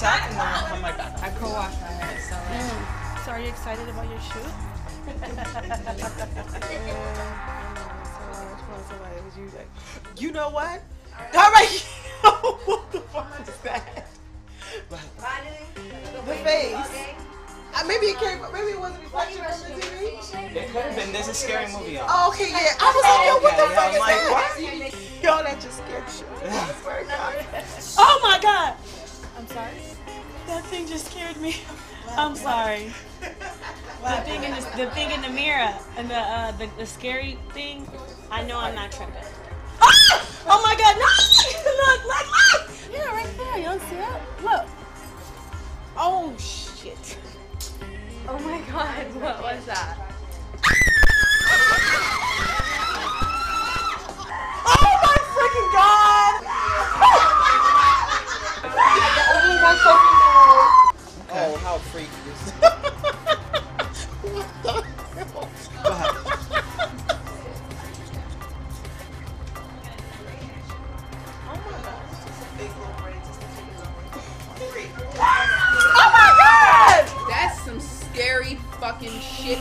up and then we'll come right back. I co-washed my hair, so. So are you excited about your shoot? You know what? All right. What the fuck is that? The face. Maybe it came. Maybe it wasn't reflection from the TV. It could have been. There's a scary movie on. Oh, okay, yeah. I was like, yo, what the fuck I'm is like, that? Yo, that just scared shit. Oh my god! I'm sorry. That thing just scared me. I'm sorry. The thing in the mirror and the scary thing. I know I'm not tripping. Ah! Oh my god! No! Look! Yeah, right there. You don't see it? Look. Oh shit. Oh my god, what was that? Oh my freaking god! Only one fucking dog. Oh, how freaky is that? What the hell? Go ahead. Oh my god, this is a big little braid. Oh my god! That's some scary fucking shit.